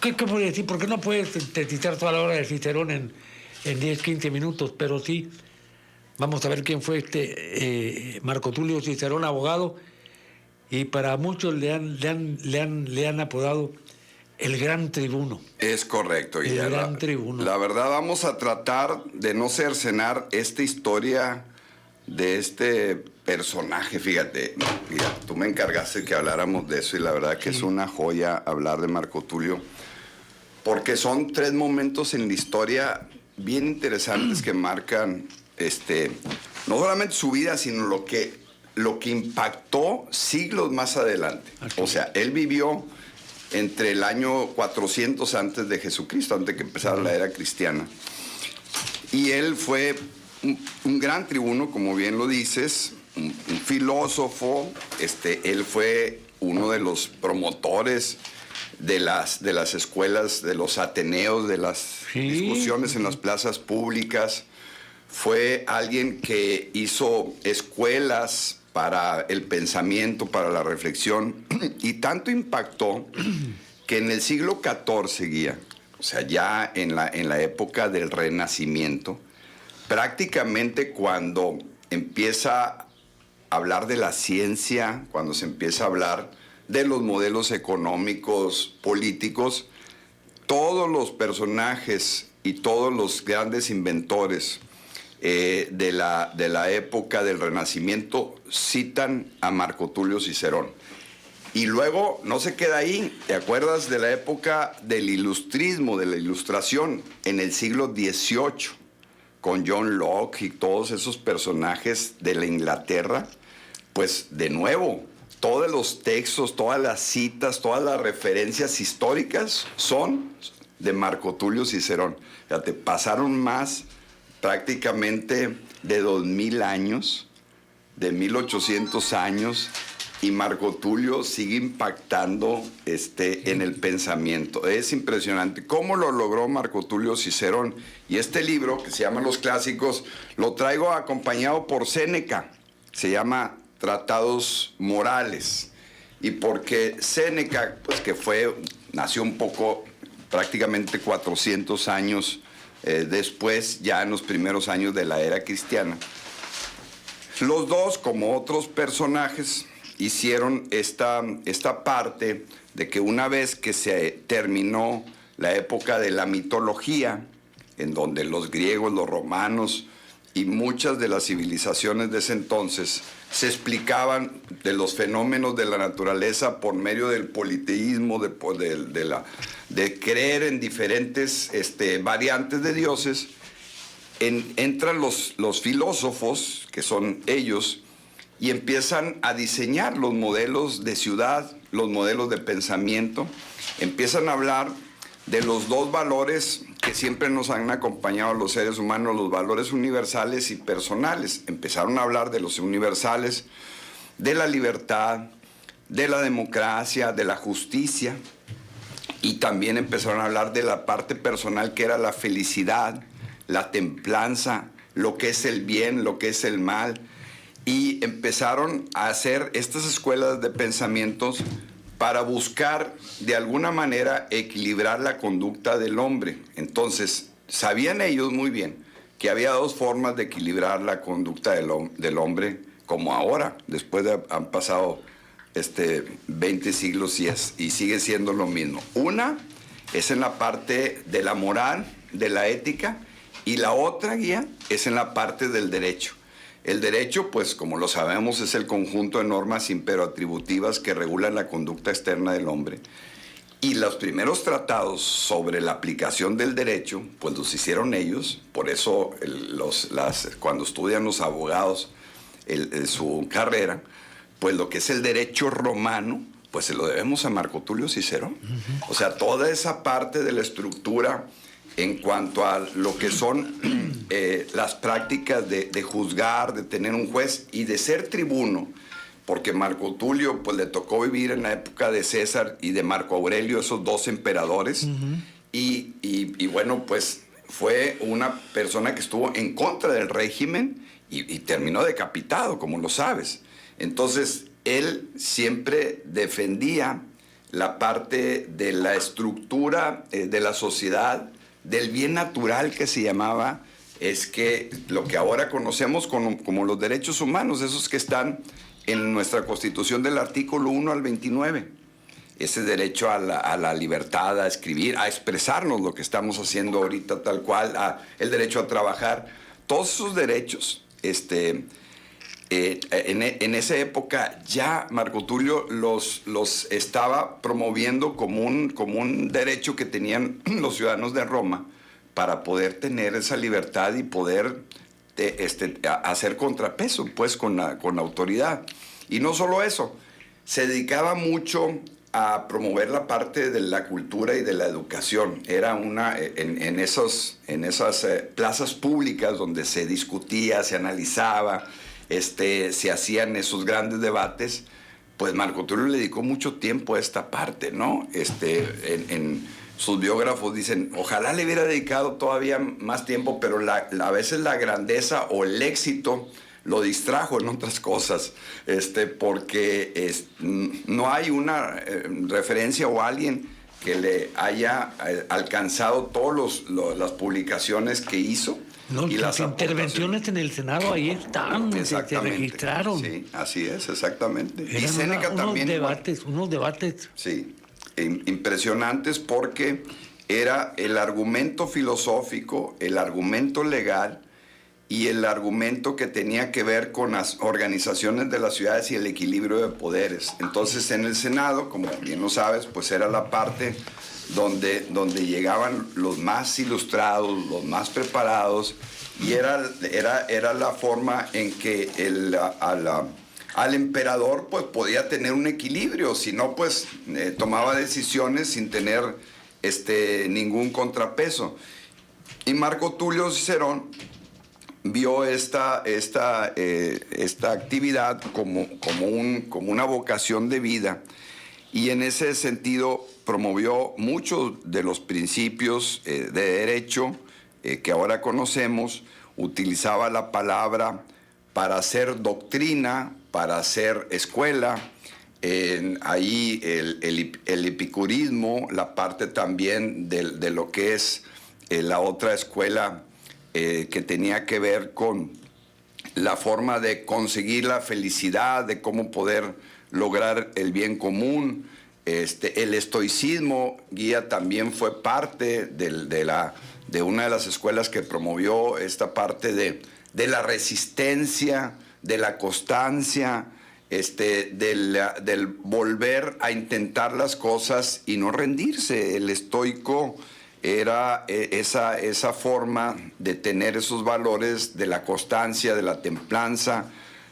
¿qué puedo decir? Porque no puedes sintetizar toda la obra de Cicerón en 10, 15 minutos, pero sí, vamos a ver quién fue Marco Tulio Cicerón, abogado, y para muchos le han apodado el Gran Tribuno. Es correcto, Guillermo. El Gran Tribuno. La verdad, vamos a tratar de no cercenar esta historia de este personaje. Fíjate, mira, tú me encargaste que habláramos de eso y la verdad que sí, es una joya hablar de Marco Tulio, porque son 3 momentos en la historia bien interesantes que marcan no solamente su vida, sino lo que impactó siglos más adelante. Aquí. O sea, él vivió entre el año 400 antes de Jesucristo, antes de que empezara la era cristiana. Y él fue un gran tribuno, como bien lo dices, un filósofo. Él fue uno de los promotores de las escuelas, de los ateneos, de las discusiones en las plazas públicas. Fue alguien que hizo escuelas para el pensamiento, para la reflexión, y tanto impactó que en el siglo XIV, Guía, o sea, ya en la época del Renacimiento, prácticamente cuando empieza a hablar de la ciencia, cuando se empieza a hablar de los modelos económicos, políticos, todos los personajes y todos los grandes inventores de la época del Renacimiento citan a Marco Tulio Cicerón. Y luego no se queda ahí. ¿Te acuerdas de la época del ilustrismo, de la ilustración, en el siglo XVIII, con John Locke y todos esos personajes de la Inglaterra? Pues de nuevo, todos los textos, todas las citas, todas las referencias históricas son de Marco Tulio Cicerón. Fíjate, pasaron más prácticamente de 2000 años, de 1800 años, y Marco Tulio sigue impactando en el pensamiento. Es impresionante cómo lo logró Marco Tulio Cicerón. Y este libro, que se llama Los Clásicos, lo traigo acompañado por Séneca. Se llama Tratados Morales. Y porque Séneca, pues que nació un poco, prácticamente 400 años después, ya en los primeros años de la era cristiana. Los dos, como otros personajes, hicieron esta parte de que una vez que se terminó la época de la mitología, en donde los griegos, los romanos y muchas de las civilizaciones de ese entonces se explicaban de los fenómenos de la naturaleza por medio del politeísmo, de creer en diferentes variantes de dioses, entran los filósofos, que son ellos, y empiezan a diseñar los modelos de ciudad, los modelos de pensamiento, empiezan a hablar de los 2 valores que siempre nos han acompañado a los seres humanos, los valores universales y personales. Empezaron a hablar de los universales, de la libertad, de la democracia, de la justicia, y también empezaron a hablar de la parte personal, que era la felicidad, la templanza, lo que es el bien, lo que es el mal. Y empezaron a hacer estas escuelas de pensamientos para buscar de alguna manera equilibrar la conducta del hombre. Entonces, sabían ellos muy bien que había 2 formas de equilibrar la conducta del hombre, como ahora, después de han pasado 20 siglos y sigue siendo lo mismo. Una es en la parte de la moral, de la ética, y la otra, Guía, es en la parte del derecho. El derecho, pues como lo sabemos, es el conjunto de normas imperoatributivas que regulan la conducta externa del hombre. Y los primeros tratados sobre la aplicación del derecho, pues los hicieron ellos. Por eso cuando estudian los abogados su carrera, pues lo que es el derecho romano, pues se lo debemos a Marco Tulio Cicerón. O sea, toda esa parte de la estructura en cuanto a lo que son las prácticas de juzgar, de tener un juez y de ser tribuno, porque Marco Tulio pues le tocó vivir en la época de César y de Marco Aurelio, esos 2 emperadores, y bueno, pues fue una persona que estuvo en contra del régimen y terminó decapitado, como lo sabes. Entonces, él siempre defendía la parte de la estructura de la sociedad, del bien natural que se llamaba, es que lo que ahora conocemos como los derechos humanos, esos que están en nuestra Constitución del artículo 1 al 29. Ese derecho a la libertad, a escribir, a expresarnos lo que estamos haciendo ahorita tal cual, el derecho a trabajar, todos esos derechos, en esa época ya Marco Tulio los estaba promoviendo como un derecho que tenían los ciudadanos de Roma para poder tener esa libertad y poder hacer contrapeso pues con la autoridad. Y no solo eso, se dedicaba mucho a promover la parte de la cultura y de la educación. Era en esas plazas públicas donde se discutía, se analizaba, se hacían esos grandes debates, pues Marco Tulio le dedicó mucho tiempo a esta parte, ¿no? En sus biógrafos dicen, ojalá le hubiera dedicado todavía más tiempo, pero a veces la grandeza o el éxito lo distrajo en otras cosas, porque no hay una referencia o alguien que le haya alcanzado todas las publicaciones que hizo. No, y las intervenciones en el Senado ahí están, se registraron. Sí, así es, exactamente. Eran y Séneca también. Unos debates. Sí, impresionantes porque era el argumento filosófico, el argumento legal y el argumento que tenía que ver con las organizaciones de las ciudades y el equilibrio de poderes. Entonces en el Senado, como bien lo sabes, pues era la parte donde llegaban los más ilustrados, los más preparados, y era la forma en que al emperador pues podía tener un equilibrio, si no pues tomaba decisiones sin tener ningún contrapeso. Y Marco Tulio Cicerón vio esta actividad como una vocación de vida, y en ese sentido promovió muchos de los principios de derecho que ahora conocemos. Utilizaba la palabra para hacer doctrina, para hacer escuela. Ahí el epicurismo, la parte también de lo que es la otra escuela que tenía que ver con la forma de conseguir la felicidad, de cómo poder lograr el bien común. El estoicismo, Guía, también fue parte de una de las escuelas que promovió esta parte de la resistencia, de la constancia, del volver a intentar las cosas y no rendirse. El estoico era esa forma de tener esos valores de la constancia, de la templanza,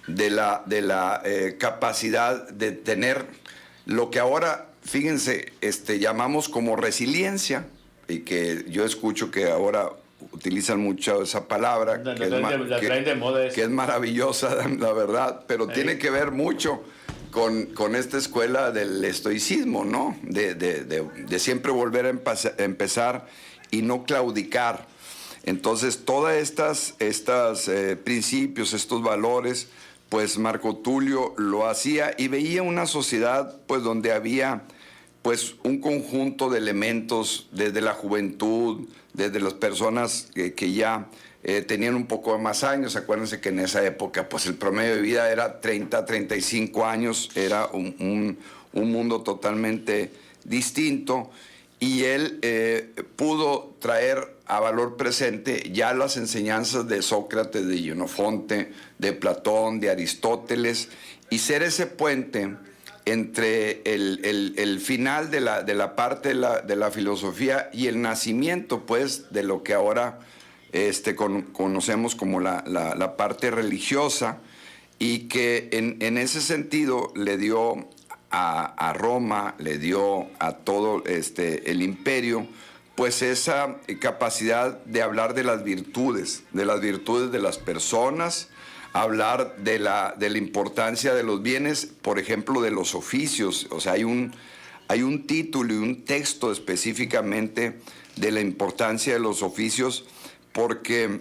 de la capacidad de tener lo que ahora, fíjense, llamamos como resiliencia, y que yo escucho que ahora utilizan mucho esa palabra, que es maravillosa, la verdad, pero tiene que ver mucho con esta escuela del estoicismo, ¿no? De siempre volver a empezar y no claudicar. Entonces, todos estos principios, estos valores, pues Marco Tulio lo hacía, y veía una sociedad pues donde había pues un conjunto de elementos, desde la juventud, desde las personas que ya tenían un poco más años. Acuérdense que en esa época pues el promedio de vida era 30, 35 años, era un mundo totalmente distinto, y él pudo traer a valor presente ya las enseñanzas de Sócrates, de Jenofonte, de Platón, de Aristóteles, y ser ese puente entre el final de la parte de la filosofía y el nacimiento pues de lo que ahora conocemos como la parte religiosa, y que en ese sentido le dio a Roma, le dio a todo el imperio pues esa capacidad de hablar de las virtudes de las personas, hablar de la importancia de los bienes, por ejemplo, de los oficios. O sea, hay un título y un texto específicamente de la importancia de los oficios, porque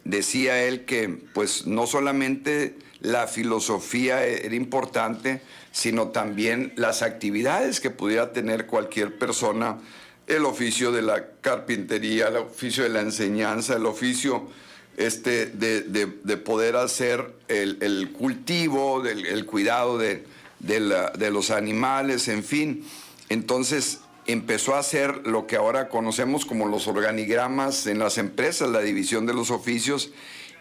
decía él que pues no solamente la filosofía era importante, sino también las actividades que pudiera tener cualquier persona, el oficio de la carpintería, el oficio de la enseñanza, el oficio de poder hacer el cultivo, el cuidado de los animales, en fin. Entonces empezó a hacer lo que ahora conocemos como los organigramas en las empresas, la división de los oficios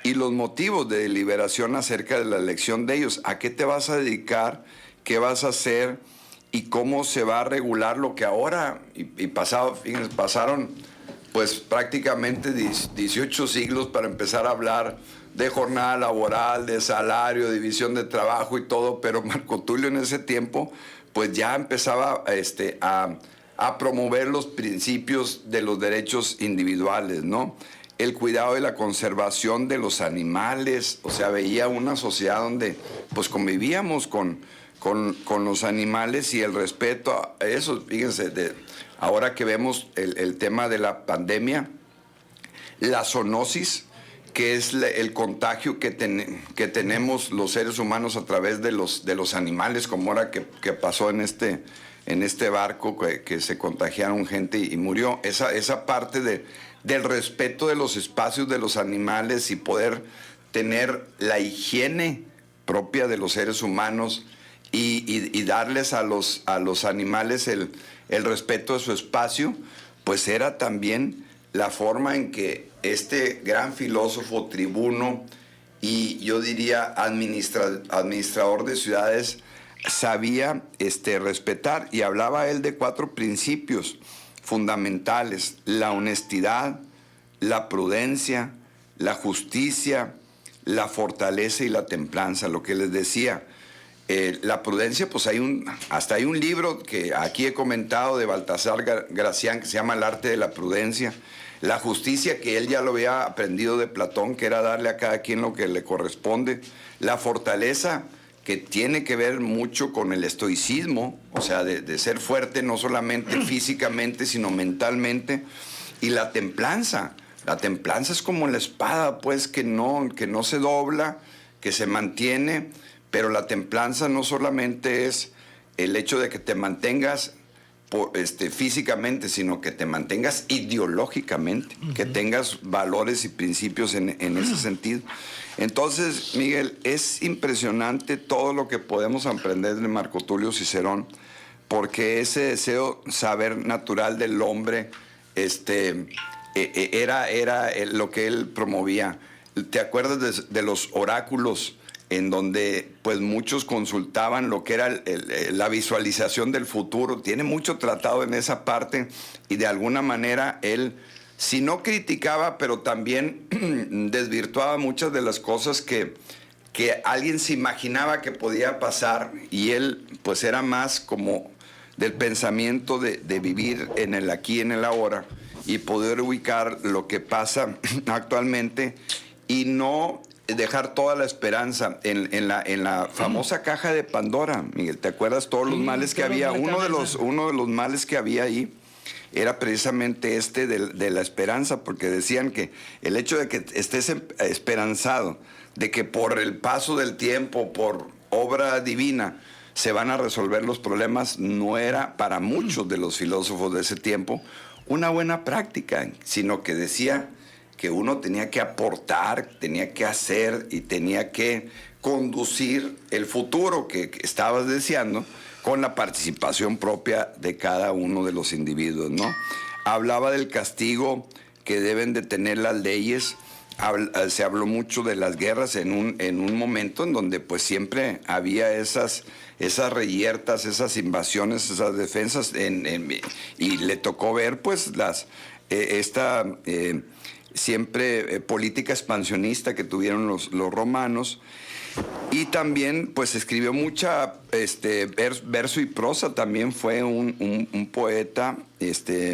y los motivos de deliberación acerca de la elección de ellos. ¿A qué te vas a dedicar? ¿Qué vas a hacer? ¿Y cómo se va a regular lo que ahora? Fíjense, pasaron pues prácticamente 18 siglos para empezar a hablar de jornada laboral, de salario, división de trabajo y todo, pero Marco Tulio en ese tiempo pues ya empezaba a promover los principios de los derechos individuales, ¿no? El cuidado y la conservación de los animales, o sea, veía una sociedad donde pues convivíamos con los animales y el respeto a eso. Fíjense, ahora que vemos el tema de la pandemia, la zoonosis, que es el contagio que tenemos los seres humanos a través de los animales, como ahora que pasó en este barco que se contagiaron gente y murió. Esa parte del respeto de los espacios de los animales y poder tener la higiene propia de los seres humanos y darles a los animales el respeto de su espacio, pues era también la forma en que este gran filósofo, tribuno y yo diría administrador de ciudades sabía respetar, y hablaba él de 4 principios fundamentales: la honestidad, la prudencia, la justicia, la fortaleza y la templanza. Lo que les decía, la prudencia, pues hasta hay un libro que aquí he comentado de Baltasar Gracián que se llama El arte de la prudencia. La justicia, que él ya lo había aprendido de Platón, que era darle a cada quien lo que le corresponde. La fortaleza, que tiene que ver mucho con el estoicismo, o sea, de ser fuerte no solamente físicamente, sino mentalmente. Y la templanza es como la espada, pues, que no se dobla, que se mantiene, pero la templanza no solamente es el hecho de que te mantengas físicamente, sino que te mantengas ideológicamente, que tengas valores y principios en ese sentido. Entonces, Miguel, es impresionante todo lo que podemos aprender de Marco Tulio Cicerón, porque ese deseo saber natural del hombre era lo que él promovía. ¿Te acuerdas de los oráculos en donde pues muchos consultaban lo que era la visualización del futuro? Tiene mucho tratado en esa parte, y de alguna manera él, si no criticaba, pero también desvirtuaba muchas de las cosas que alguien se imaginaba que podía pasar, y él pues era más como del pensamiento de vivir en el aquí, en el ahora, y poder ubicar lo que pasa actualmente y no dejar toda la esperanza en la famosa caja de Pandora. Miguel, ¿te acuerdas todos los males que había? Uno de los males que había ahí era precisamente de la esperanza, porque decían que el hecho de que estés esperanzado de que por el paso del tiempo, por obra divina, se van a resolver los problemas, no era para muchos de los filósofos de ese tiempo una buena práctica, sino que decía que uno tenía que aportar, tenía que hacer y tenía que conducir el futuro que estabas deseando con la participación propia de cada uno de los individuos, ¿no? Hablaba del castigo que deben de tener las leyes. Se habló mucho de las guerras en un momento en donde pues siempre había esas reyertas, esas invasiones, esas defensas, y le tocó ver pues siempre política expansionista que tuvieron los romanos. Y también pues escribió mucha verso y prosa. También fue un poeta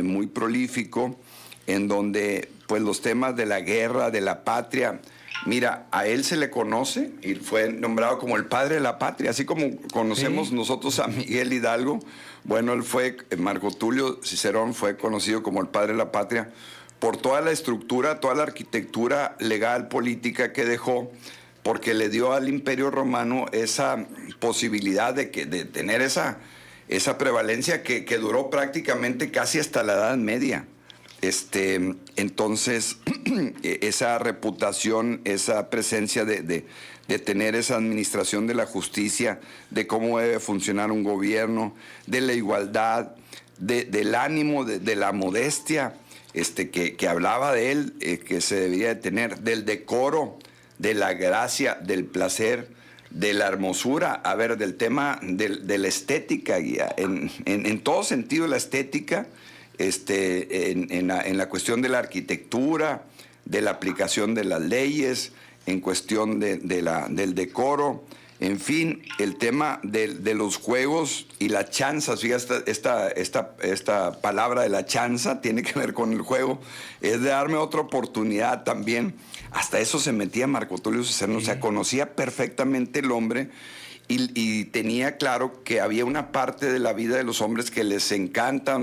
muy prolífico, en donde pues los temas de la guerra, de la patria, mira, a él se le conoce y fue nombrado como el padre de la patria, así como conocemos nosotros a Miguel Hidalgo. Bueno, Marco Tulio Cicerón fue conocido como el padre de la patria por toda la estructura, toda la arquitectura legal, política que dejó, porque le dio al Imperio Romano esa posibilidad de tener esa prevalencia que duró prácticamente casi hasta la Edad Media. Entonces, esa reputación, esa presencia de tener esa administración de la justicia, de cómo debe funcionar un gobierno, de la igualdad, del ánimo, de la modestia, que hablaba de él, que se debía de tener, del decoro, de la gracia, del placer, de la hermosura, a ver, del tema de la estética, en todo sentido la estética, en la cuestión de la arquitectura, de la aplicación de las leyes, en cuestión del decoro, en fin, el tema de los juegos y la chanza. Fíjate, esta palabra de la chanza tiene que ver con el juego, es de darme otra oportunidad también. Hasta eso se metía Marco Tulio Cicerón, o sea, conocía perfectamente el hombre y tenía claro que había una parte de la vida de los hombres que nos encanta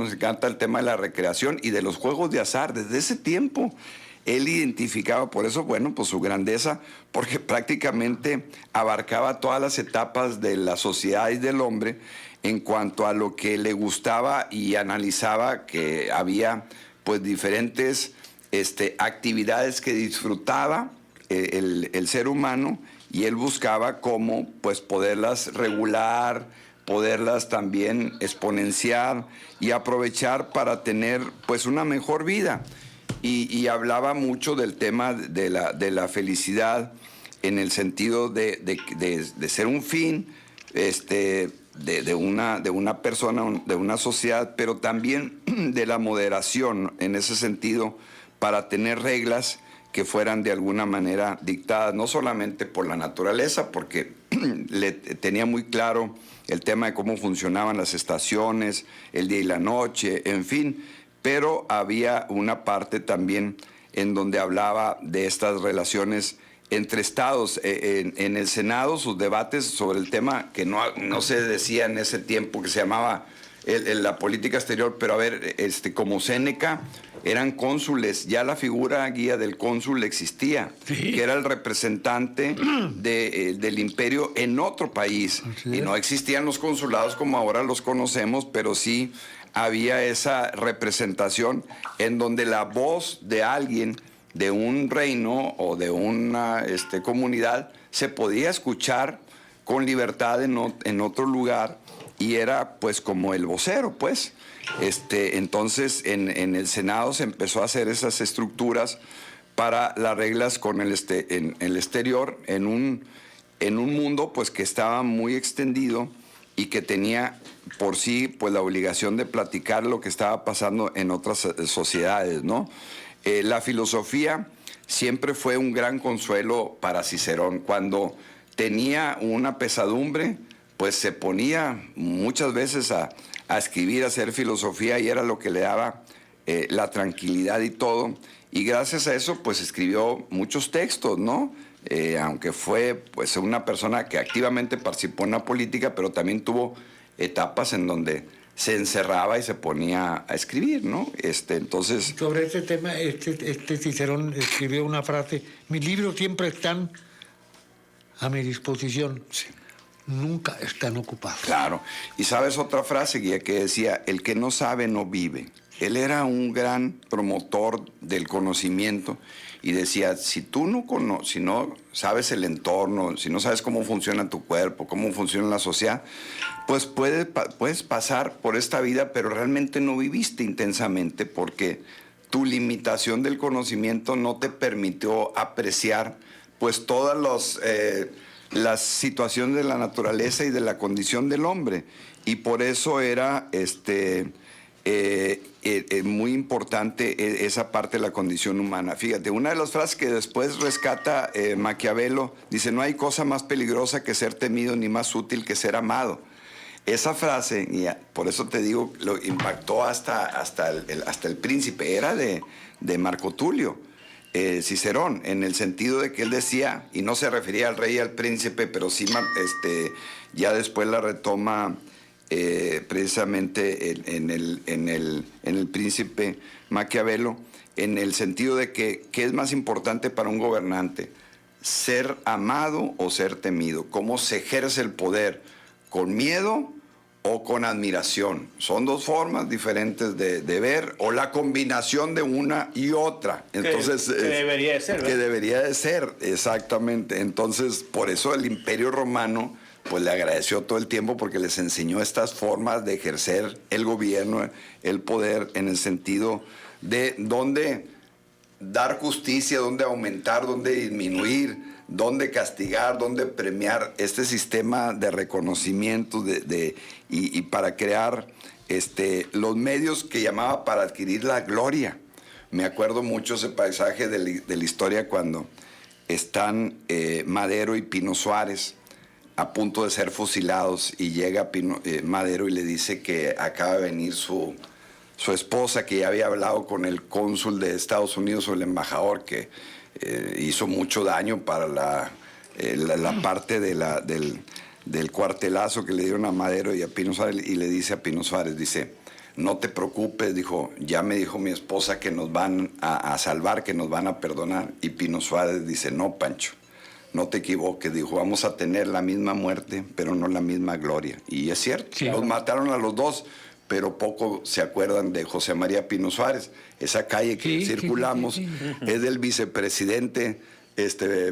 el tema de la recreación y de los juegos de azar. Desde ese tiempo él identificaba, por eso, bueno, pues su grandeza, porque prácticamente abarcaba todas las etapas de la sociedad y del hombre en cuanto a lo que le gustaba, y analizaba que había pues diferentes actividades que disfrutaba el ser humano, y él buscaba cómo pues poderlas regular, poderlas también exponenciar y aprovechar para tener pues una mejor vida. Y hablaba mucho del tema de la felicidad en el sentido de ser un fin de una persona, de una sociedad, pero también de la moderación en ese sentido, para tener reglas que fueran de alguna manera dictadas, no solamente por la naturaleza, porque tenía muy claro el tema de cómo funcionaban las estaciones, el día y la noche, en fin, pero había una parte también en donde hablaba de estas relaciones entre estados. En el Senado, sus debates sobre el tema que no se decía en ese tiempo, que se llamaba la política exterior, pero a ver, como Séneca, eran cónsules, ya la figura guía del cónsul existía, sí, que era el representante del imperio en otro país. Y no existían los consulados como ahora los conocemos, pero sí había esa representación en donde la voz de alguien de un reino o de una comunidad se podía escuchar con libertad en otro lugar, y era pues como el vocero, pues. Entonces en el Senado se empezó a hacer esas estructuras para las reglas con en el exterior, en un mundo pues que estaba muy extendido y que tenía por sí pues la obligación de platicar lo que estaba pasando en otras sociedades, ¿no? La filosofía siempre fue un gran consuelo para Cicerón. Cuando tenía una pesadumbre, pues se ponía muchas veces a escribir, a hacer filosofía, y era lo que le daba la tranquilidad y todo. Y gracias a eso, pues escribió muchos textos, ¿no? Aunque fue pues una persona que activamente participó en la política, pero también tuvo etapas en donde se encerraba y se ponía a escribir, ¿no? Entonces... Sobre este tema, Cicerón escribió una frase: mis libros siempre están a mi disposición. Sí. Nunca están ocupados. Claro. Y sabes otra frase, Guía, que decía: el que no sabe no vive. Él era un gran promotor del conocimiento y decía: si tú si no sabes el entorno, si no sabes cómo funciona tu cuerpo, cómo funciona la sociedad, pues puedes pasar por esta vida, pero realmente no viviste intensamente, porque tu limitación del conocimiento no te permitió apreciar pues todas las situaciones de la naturaleza y de la condición del hombre. Y por eso era muy importante esa parte de la condición humana. Fíjate, una de las frases que después rescata Maquiavelo dice: no hay cosa más peligrosa que ser temido, ni más útil que ser amado. Esa frase, y por eso te digo, lo impactó hasta el príncipe. Era de Marco Tulio Cicerón, en el sentido de que él decía, y no se refería al rey y al príncipe, pero sí ya después la retoma precisamente en el príncipe Maquiavelo, en el sentido de que ¿qué es más importante para un gobernante? ser amado o ser temido. ¿Cómo se ejerce el poder? ¿Con miedo o con admiración? Son dos formas diferentes de ver, o la combinación de una y otra. Entonces, que debería de ser, ¿verdad? Que debería de ser, exactamente. Entonces, por eso el Imperio Romano pues le agradeció todo el tiempo, porque les enseñó estas formas de ejercer el gobierno, el poder, en el sentido de dónde dar justicia, dónde aumentar, dónde disminuir, dónde castigar, dónde premiar, este sistema de reconocimiento y para crear los medios que llamaba para adquirir la gloria. Me acuerdo mucho ese paisaje de la historia cuando están Madero y Pino Suárez a punto de ser fusilados, y llega Madero y le dice que acaba de venir su esposa, que ya había hablado con el cónsul de Estados Unidos o el embajador, que hizo mucho daño para la parte del cuartelazo que le dieron a Madero y a Pino Suárez, y le dice a Pino Suárez, dice: no te preocupes, dijo, ya me dijo mi esposa que nos van a salvar, que nos van a perdonar. Y Pino Suárez dice: no, Pancho, no te equivoques, dijo, vamos a tener la misma muerte, pero no la misma gloria. Y es cierto, sí, los mataron a los dos, pero poco se acuerdan de José María Pino Suárez. Esa calle que circulamos sí. es del vicepresidente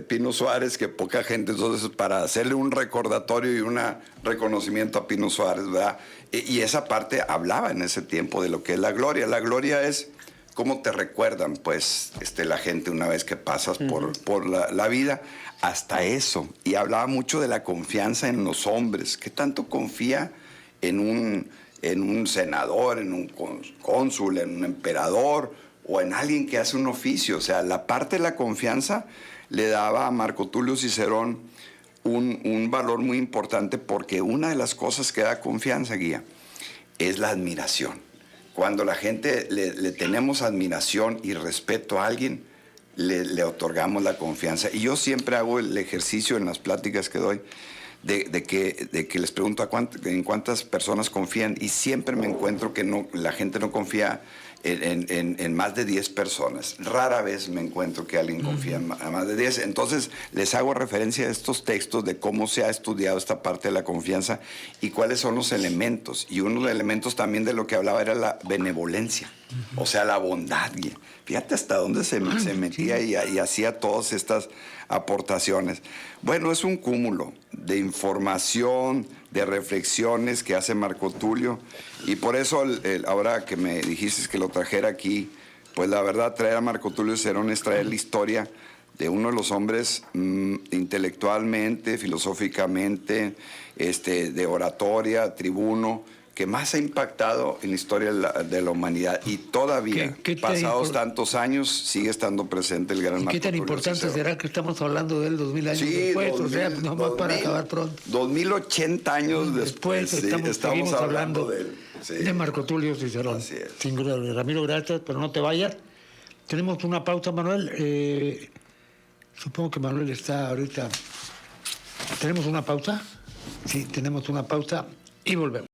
Pino Suárez, que poca gente, entonces, para hacerle un recordatorio y un reconocimiento a Pino Suárez, ¿verdad? Y esa parte hablaba en ese tiempo de lo que es la gloria. La gloria es cómo te recuerdan, pues, la gente una vez que pasas por la vida, hasta eso. Y hablaba mucho de la confianza en los hombres. ¿Qué tanto confía en un senador, en un cónsul, en un emperador o en alguien que hace un oficio? O sea, la parte de la confianza le daba a Marco Tulio Cicerón un valor muy importante, porque una de las cosas que da confianza, Guía, es la admiración. Cuando la gente le tenemos admiración y respeto a alguien, le otorgamos la confianza. Y yo siempre hago el ejercicio en las pláticas que doy de que les pregunto en cuántas personas confían, y siempre me encuentro que la gente no confía en más de 10 personas. Rara vez me encuentro que alguien confía en más de 10. Entonces les hago referencia a estos textos de cómo se ha estudiado esta parte de la confianza y cuáles son los elementos. Y uno de los elementos también de lo que hablaba era la benevolencia, o sea, la bondad. Fíjate hasta dónde se metía y hacía todas estas aportaciones. Bueno, es un cúmulo de información, de reflexiones que hace Marco Tulio, y por eso ahora que me dijiste que lo trajera aquí, pues la verdad, traer a Marco Tulio Cicerón es traer la historia de uno de los hombres intelectualmente, filosóficamente, de oratoria, tribuno, que más ha impactado en la historia de la humanidad, y todavía, pasados tantos años, sigue estando presente el gran Marco Tulio. ¿Qué tan importante será que estamos hablando de él 2000 años después? O sea, nomás para acabar pronto. 2080 años después, seguimos hablando de él. Sí. De Marco Tulio Cicerón. Así es. Sin duda, Ramiro, gracias, pero no te vayas. Tenemos una pausa, Manuel. Supongo que Manuel está ahorita. ¿Tenemos una pausa? Sí, tenemos una pausa y volvemos.